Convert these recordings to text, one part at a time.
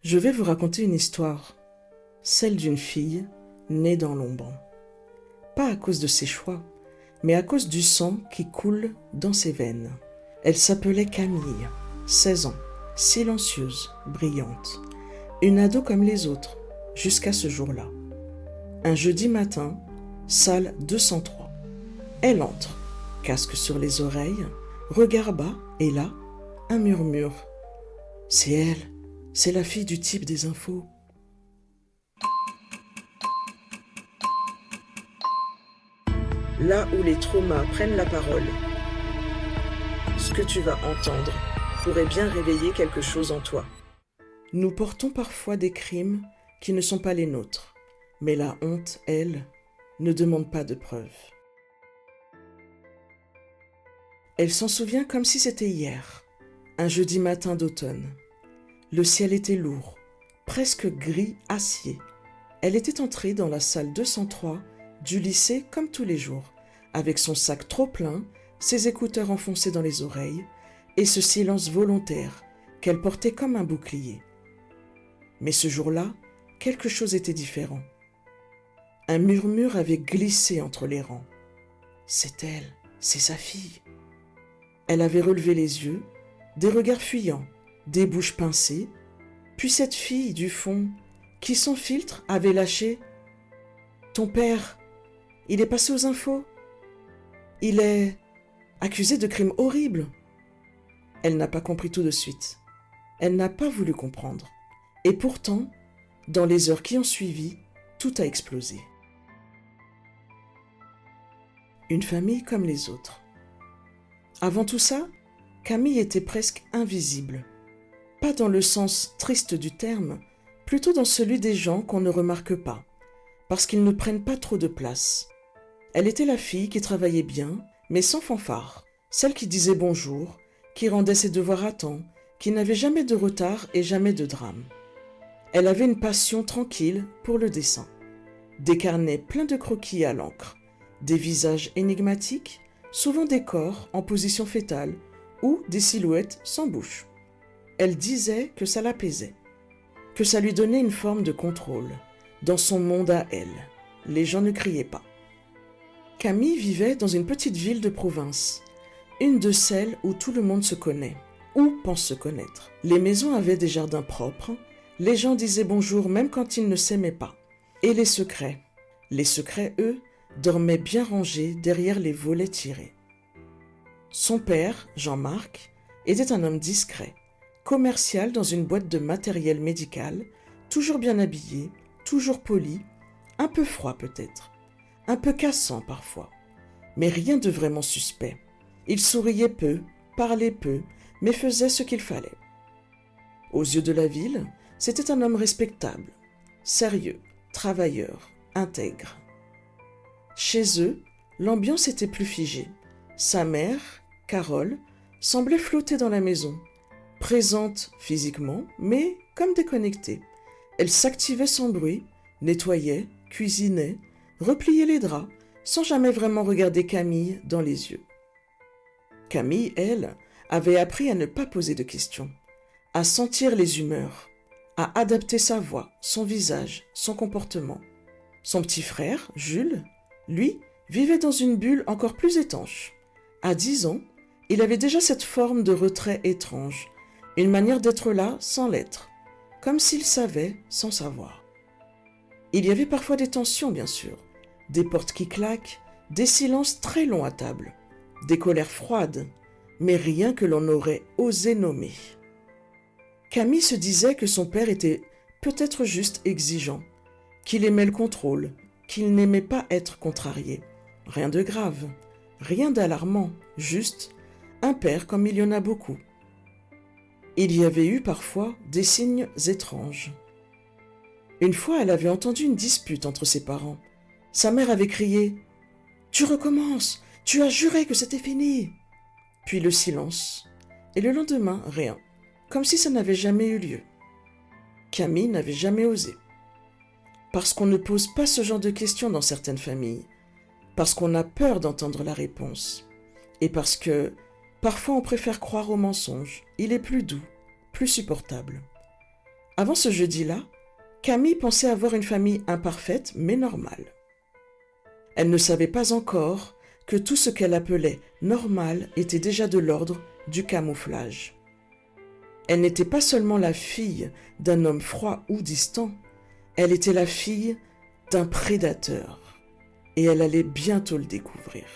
Je vais vous raconter une histoire, celle d'une fille née dans l'ombre. Pas à cause de ses choix, mais à cause du sang qui coule dans ses veines. Elle s'appelait Camille, 16 ans, silencieuse, brillante, une ado comme les autres, jusqu'à ce jour-là. Un jeudi matin, salle 203. Elle entre, casque sur les oreilles, regard bas, et là, un murmure. C'est elle, c'est la fille du type des infos. Là où les traumas prennent la parole, ce que tu vas entendre pourrait bien réveiller quelque chose en toi. Nous portons parfois des crimes qui ne sont pas les nôtres, mais la honte, elle, ne demande pas de preuves. Elle s'en souvient comme si c'était hier, un jeudi matin d'automne. Le ciel était lourd, presque gris acier. Elle était entrée dans la salle 203 du lycée comme tous les jours, avec son sac trop plein, ses écouteurs enfoncés dans les oreilles et ce silence volontaire qu'elle portait comme un bouclier. Mais ce jour-là, quelque chose était différent. Un murmure avait glissé entre les rangs. C'est elle, c'est sa fille. Elle avait relevé les yeux, des regards fuyants, des bouches pincées, puis cette fille du fond, qui sans filtre avait lâché « Ton père, il est passé aux infos. Il est accusé de crimes horribles. » Elle n'a pas compris tout de suite. Elle n'a pas voulu comprendre. Et pourtant, dans les heures qui ont suivi, tout a explosé. Une famille comme les autres. Avant tout ça, Camille était presque invisible. Pas dans le sens triste du terme, plutôt dans celui des gens qu'on ne remarque pas, parce qu'ils ne prennent pas trop de place. Elle était la fille qui travaillait bien, mais sans fanfare, celle qui disait bonjour, qui rendait ses devoirs à temps, qui n'avait jamais de retard et jamais de drame. Elle avait une passion tranquille pour le dessin. Des carnets pleins de croquis à l'encre, des visages énigmatiques, souvent des corps en position fétale ou des silhouettes sans bouche. Elle disait que ça l'apaisait, que ça lui donnait une forme de contrôle dans son monde à elle. Les gens ne criaient pas. Camille vivait dans une petite ville de province, une de celles où tout le monde se connaît, ou pense se connaître. Les maisons avaient des jardins propres, les gens disaient bonjour même quand ils ne s'aimaient pas. Et les secrets, eux, dormaient bien rangés derrière les volets tirés. Son père, Jean-Marc, était un homme discret, commercial dans une boîte de matériel médical, toujours bien habillé, toujours poli, un peu froid peut-être, un peu cassant parfois, mais rien de vraiment suspect. Il souriait peu, parlait peu, mais faisait ce qu'il fallait. Aux yeux de la ville, c'était un homme respectable, sérieux, travailleur, intègre. Chez eux, l'ambiance était plus figée. Sa mère, Carole, semblait flotter dans la maison, présente physiquement, mais comme déconnectée. Elle s'activait sans bruit, nettoyait, cuisinait, repliait les draps, sans jamais vraiment regarder Camille dans les yeux. Camille, elle, avait appris à ne pas poser de questions, à sentir les humeurs, à adapter sa voix, son visage, son comportement. Son petit frère, Jules, lui, vivait dans une bulle encore plus étanche. À 10 ans, il avait déjà cette forme de retrait étrange, une manière d'être là sans l'être, comme s'il savait sans savoir. Il y avait parfois des tensions, bien sûr, des portes qui claquent, des silences très longs à table, des colères froides, mais rien que l'on aurait osé nommer. Camille se disait que son père était peut-être juste exigeant, qu'il aimait le contrôle, qu'il n'aimait pas être contrarié. Rien de grave, rien d'alarmant, juste un père comme il y en a beaucoup. Il y avait eu parfois des signes étranges. Une fois, elle avait entendu une dispute entre ses parents. Sa mère avait crié « Tu recommences, tu as juré que c'était fini !» Puis le silence, et le lendemain, rien, comme si ça n'avait jamais eu lieu. Camille n'avait jamais osé. Parce qu'on ne pose pas ce genre de questions dans certaines familles, parce qu'on a peur d'entendre la réponse, et parce que parfois on préfère croire au mensonge, il est plus doux, plus supportable. Avant ce jeudi-là, Camille pensait avoir une famille imparfaite mais normale. Elle ne savait pas encore que tout ce qu'elle appelait normal était déjà de l'ordre du camouflage. Elle n'était pas seulement la fille d'un homme froid ou distant, elle était la fille d'un prédateur. Et elle allait bientôt le découvrir.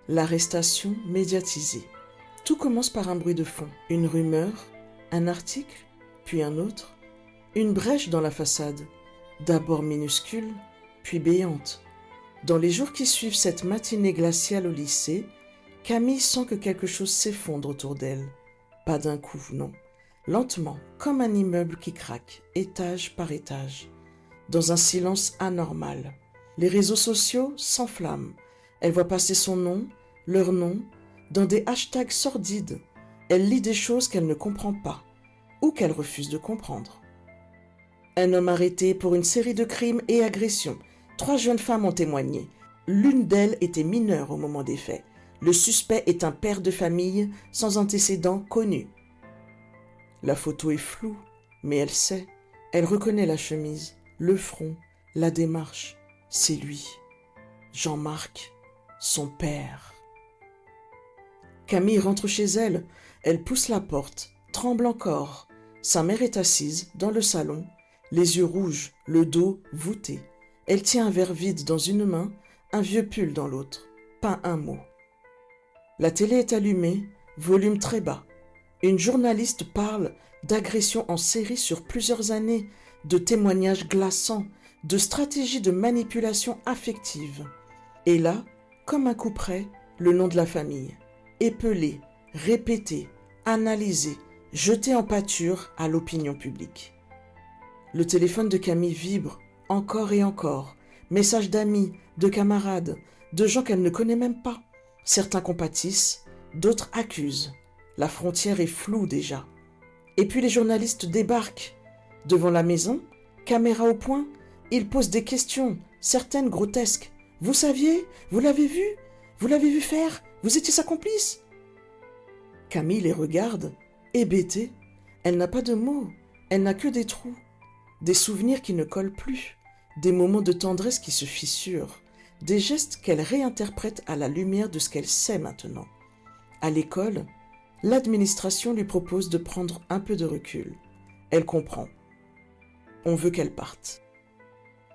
L'arrestation médiatisée. Tout commence par un bruit de fond, une rumeur, un article, puis un autre, une brèche dans la façade, d'abord minuscule, puis béante. Dans les jours qui suivent cette matinée glaciale au lycée, Camille sent que quelque chose s'effondre autour d'elle. Pas d'un coup, non. Lentement, comme un immeuble qui craque, étage par étage. Dans un silence anormal. Les réseaux sociaux s'enflamment. Elle voit passer son nom, leur nom, dans des hashtags sordides. Elle lit des choses qu'elle ne comprend pas, ou qu'elle refuse de comprendre. Un homme arrêté pour une série de crimes et agressions. 3 jeunes femmes ont témoigné. L'une d'elles était mineure au moment des faits. Le suspect est un père de famille sans antécédents connus. La photo est floue, mais elle sait. Elle reconnaît la chemise, le front, la démarche. C'est lui, Jean-Marc, son père. Camille rentre chez elle. Elle pousse la porte, tremble encore. Sa mère est assise dans le salon, les yeux rouges, le dos voûté. Elle tient un verre vide dans une main, un vieux pull dans l'autre. Pas un mot. La télé est allumée, volume très bas. Une journaliste parle d'agressions en série sur plusieurs années, de témoignages glaçants, de stratégies de manipulation affective. Et là, comme un coup près, le nom de la famille. Épelé, répété, analysé, jeté en pâture à l'opinion publique. Le téléphone de Camille vibre encore et encore. Messages d'amis, de camarades, de gens qu'elle ne connaît même pas. Certains compatissent, d'autres accusent. La frontière est floue déjà. Et puis les journalistes débarquent. Devant la maison, caméra au point, ils posent des questions, certaines grotesques. « Vous saviez ? Vous l'avez vu ? Vous l'avez vu faire ? Vous étiez sa complice ?» Camille les regarde, hébétée. Elle n'a pas de mots, elle n'a que des trous. Des souvenirs qui ne collent plus, des moments de tendresse qui se fissurent, des gestes qu'elle réinterprète à la lumière de ce qu'elle sait maintenant. À l'école, l'administration lui propose de prendre un peu de recul. Elle comprend. On veut qu'elle parte.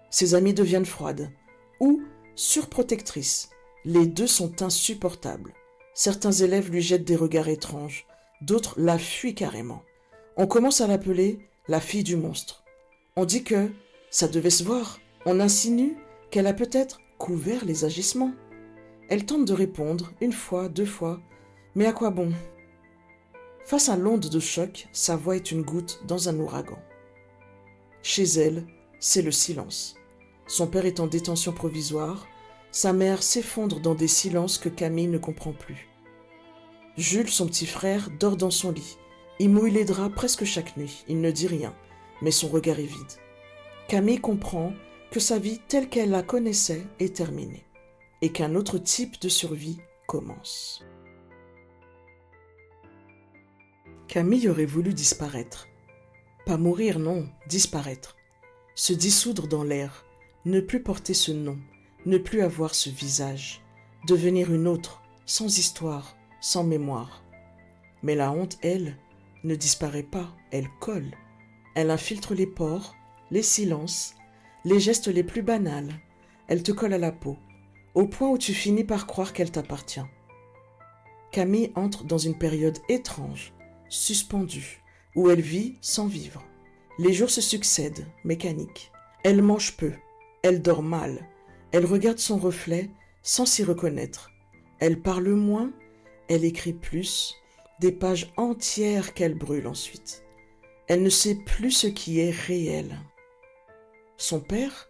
Ses amies deviennent froides ou surprotectrices. Les deux sont insupportables. Certains élèves lui jettent des regards étranges, d'autres la fuient carrément. On commence à l'appeler la fille du monstre. On dit que ça devait se voir. On insinue qu'elle a peut-être couvert les agissements. Elle tente de répondre, une fois, 2 fois, mais à quoi bon ? Face à l'onde de choc, sa voix est une goutte dans un ouragan. Chez elle, c'est le silence. Son père est en détention provisoire, sa mère s'effondre dans des silences que Camille ne comprend plus. Jules, son petit frère, dort dans son lit. Il mouille les draps presque chaque nuit, il ne dit rien, mais son regard est vide. Camille comprend que sa vie telle qu'elle la connaissait est terminée et qu'un autre type de survie commence. Camille aurait voulu disparaître. Pas mourir, non, disparaître. Se dissoudre dans l'air, ne plus porter ce nom, ne plus avoir ce visage, devenir une autre, sans histoire, sans mémoire. Mais la honte, elle, ne disparaît pas, elle colle. Elle infiltre les pores, les silences, les gestes les plus banals. Elle te colle à la peau, au point où tu finis par croire qu'elle t'appartient. Camille entre dans une période étrange, suspendue, où elle vit sans vivre. Les jours se succèdent, mécaniques. Elle mange peu, elle dort mal, elle regarde son reflet sans s'y reconnaître. Elle parle moins, elle écrit plus, des pages entières qu'elle brûle ensuite. Elle ne sait plus ce qui est réel. Son père,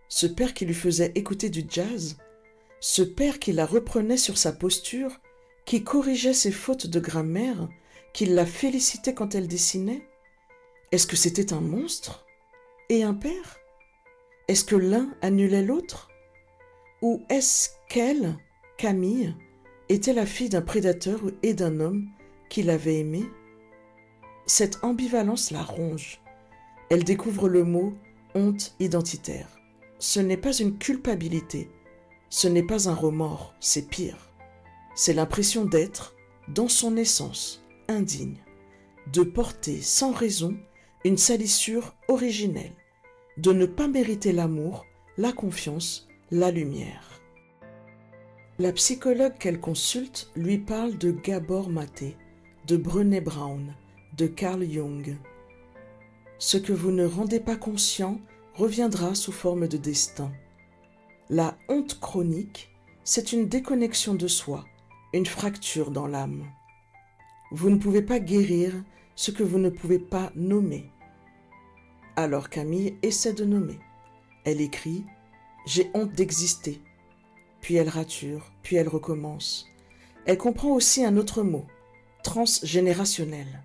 ce père qui lui faisait écouter du jazz, ce père qui la reprenait sur sa posture, qui corrigeait ses fautes de grammaire, qui la félicitait quand elle dessinait, est-ce que c'était un monstre et un père ? Est-ce que l'un annulait l'autre ? Ou est-ce qu'elle, Camille, était la fille d'un prédateur et d'un homme qui l'avait aimée ? cette ambivalence la ronge. Elle découvre le mot « honte identitaire ». Ce n'est pas une culpabilité, ce n'est pas un remords, c'est pire. C'est l'impression d'être, dans son essence, indigne, de porter sans raison une salissure originelle, de ne pas mériter l'amour, la confiance, la lumière. La psychologue qu'elle consulte lui parle de Gabor Maté, de Brené Brown, de Carl Jung. Ce que vous ne rendez pas conscient reviendra sous forme de destin. La honte chronique, c'est une déconnexion de soi, une fracture dans l'âme. Vous ne pouvez pas guérir ce que vous ne pouvez pas nommer. Alors Camille essaie de nommer. Elle écrit « J'ai honte d'exister ». Puis elle rature, puis elle recommence. Elle comprend aussi un autre mot, transgénérationnel.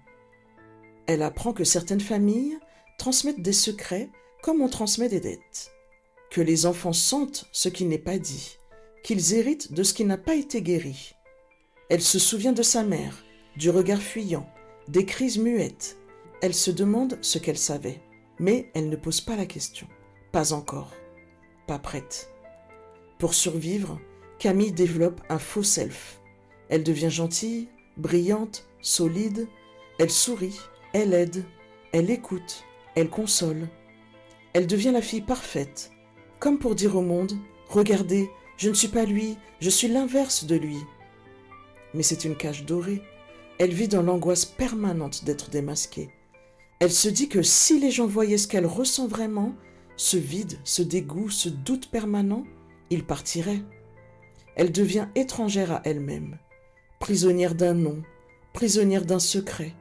Elle apprend que certaines familles transmettent des secrets comme on transmet des dettes, que les enfants sentent ce qui n'est pas dit, qu'ils héritent de ce qui n'a pas été guéri. Elle se souvient de sa mère, du regard fuyant, des crises muettes. Elle se demande ce qu'elle savait, mais elle ne pose pas la question. Pas encore, pas prête. Pour survivre, Camille développe un faux self. Elle devient gentille, brillante, solide. Elle sourit, elle aide, elle écoute, elle console. Elle devient la fille parfaite, comme pour dire au monde « Regardez, je ne suis pas lui, je suis l'inverse de lui ». Mais c'est une cage dorée. Elle vit dans l'angoisse permanente d'être démasquée. Elle se dit que si les gens voyaient ce qu'elle ressent vraiment, ce vide, ce dégoût, ce doute permanent, ils partiraient. Elle devient étrangère à elle-même, prisonnière d'un nom, prisonnière d'un secret,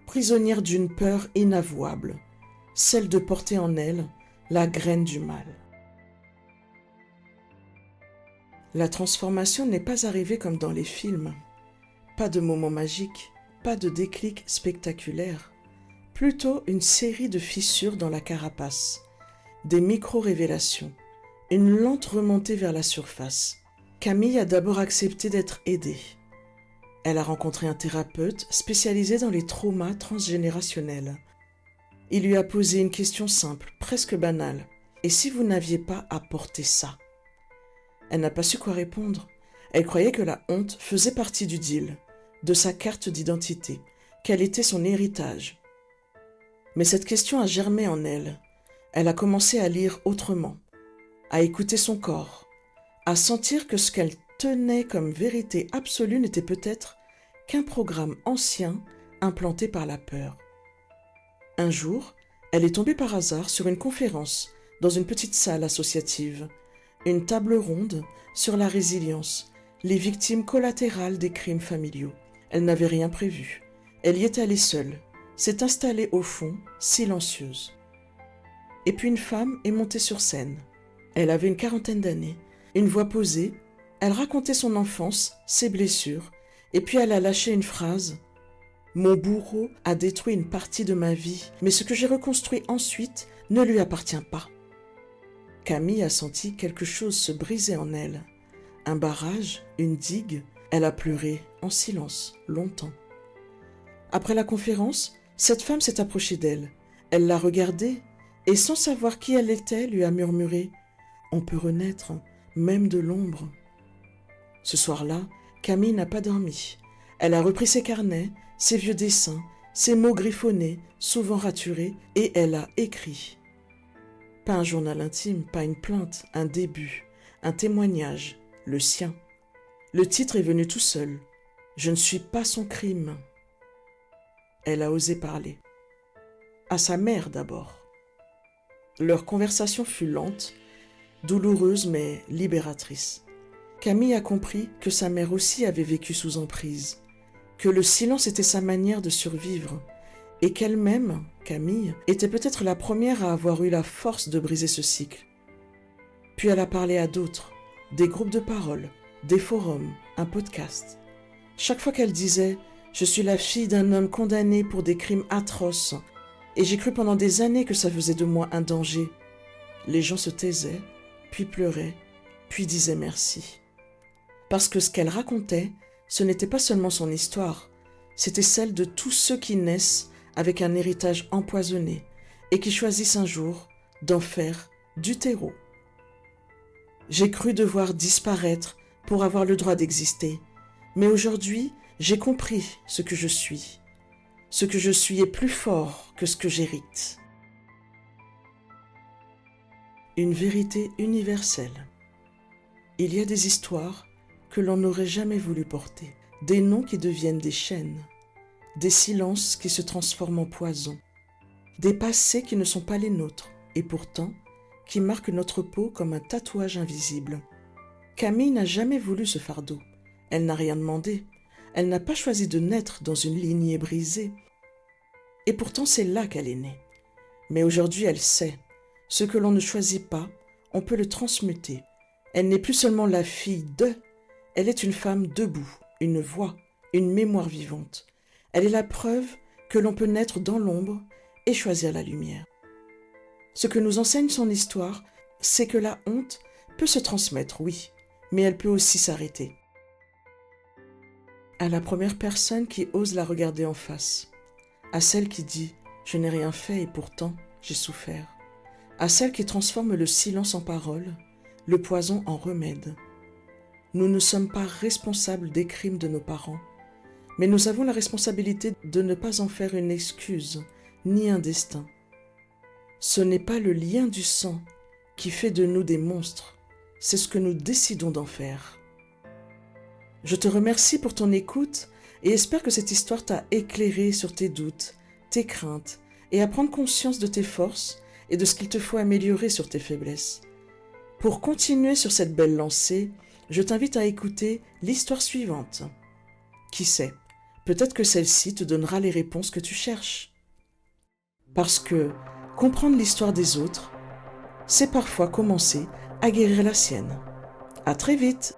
prisonnière d'une peur inavouable, celle de porter en elle la graine du mal. La transformation n'est pas arrivée comme dans les films. Pas de moment magique, pas de déclic spectaculaire. Plutôt une série de fissures dans la carapace, des micro-révélations, une lente remontée vers la surface. Camille a d'abord accepté d'être aidée. Elle a rencontré un thérapeute spécialisé dans les traumas transgénérationnels. Il lui a posé une question simple, presque banale. « Et si vous n'aviez pas à porter ça ?» Elle n'a pas su quoi répondre. Elle croyait que la honte faisait partie du deal, de sa carte d'identité, qu'elle était son héritage. Mais cette question a germé en elle. Elle a commencé à lire autrement, à écouter son corps, à sentir que ce qu'elle tenait comme vérité absolue n'était peut-être qu'un programme ancien implanté par la peur. Un jour, elle est tombée par hasard sur une conférence dans une petite salle associative, une table ronde sur la résilience, les victimes collatérales des crimes familiaux. Elle n'avait rien prévu. Elle y est allée seule, s'est installée au fond, silencieuse. Et puis une femme est montée sur scène. Elle avait une quarantaine d'années, une voix posée. Elle racontait son enfance, ses blessures, et puis elle a lâché une phrase. « Mon bourreau a détruit une partie de ma vie, mais ce que j'ai reconstruit ensuite ne lui appartient pas. » Camille a senti quelque chose se briser en elle. Un barrage, une digue. Elle a pleuré en silence, longtemps. Après la conférence, cette femme s'est approchée d'elle. Elle l'a regardée et, sans savoir qui elle était, lui a murmuré « On peut renaître, même de l'ombre. » Ce soir-là, Camille n'a pas dormi. Elle a repris ses carnets, ses vieux dessins, ses mots griffonnés, souvent raturés, et elle a écrit. Pas un journal intime, pas une plainte, un début, un témoignage, le sien. Le titre est venu tout seul. Je ne suis pas son crime. Elle a osé parler. À sa mère d'abord. Leur conversation fut lente, douloureuse mais libératrice. Camille a compris que sa mère aussi avait vécu sous emprise, que le silence était sa manière de survivre, et qu'elle-même, Camille, était peut-être la première à avoir eu la force de briser ce cycle. Puis elle a parlé à d'autres, des groupes de parole, des forums, un podcast. Chaque fois qu'elle disait « Je suis la fille d'un homme condamné pour des crimes atroces, et j'ai cru pendant des années que ça faisait de moi un danger », les gens se taisaient, puis pleuraient, puis disaient merci. Parce que ce qu'elle racontait, ce n'était pas seulement son histoire, c'était celle de tous ceux qui naissent avec un héritage empoisonné et qui choisissent un jour d'en faire du terreau. J'ai cru devoir disparaître pour avoir le droit d'exister, mais aujourd'hui, j'ai compris ce que je suis. Ce que je suis est plus fort que ce que j'hérite. Une vérité universelle. Il y a des histoires que l'on n'aurait jamais voulu porter, des noms qui deviennent des chaînes, des silences qui se transforment en poison, des passés qui ne sont pas les nôtres et pourtant qui marquent notre peau comme un tatouage invisible. Camille n'a jamais voulu ce fardeau. Elle n'a rien demandé. Elle n'a pas choisi de naître dans une lignée brisée. Et pourtant c'est là qu'elle est née. Mais aujourd'hui elle sait, ce que l'on ne choisit pas, on peut le transmuter. Elle n'est plus seulement la fille de, elle est une femme debout, une voix, une mémoire vivante. Elle est la preuve que l'on peut naître dans l'ombre et choisir la lumière. Ce que nous enseigne son histoire, c'est que la honte peut se transmettre, oui, mais elle peut aussi s'arrêter. À la première personne qui ose la regarder en face, à celle qui dit « je n'ai rien fait et pourtant j'ai souffert », à celle qui transforme le silence en parole, le poison en remède. Nous ne sommes pas responsables des crimes de nos parents, mais nous avons la responsabilité de ne pas en faire une excuse, ni un destin. Ce n'est pas le lien du sang qui fait de nous des monstres, c'est ce que nous décidons d'en faire. Je te remercie pour ton écoute et espère que cette histoire t'a éclairé sur tes doutes, tes craintes et à prendre conscience de tes forces et de ce qu'il te faut améliorer sur tes faiblesses. Pour continuer sur cette belle lancée, je t'invite à écouter l'histoire suivante. Qui sait, peut-être que celle-ci te donnera les réponses que tu cherches. Parce que comprendre l'histoire des autres, c'est parfois commencer à guérir la sienne. À très vite!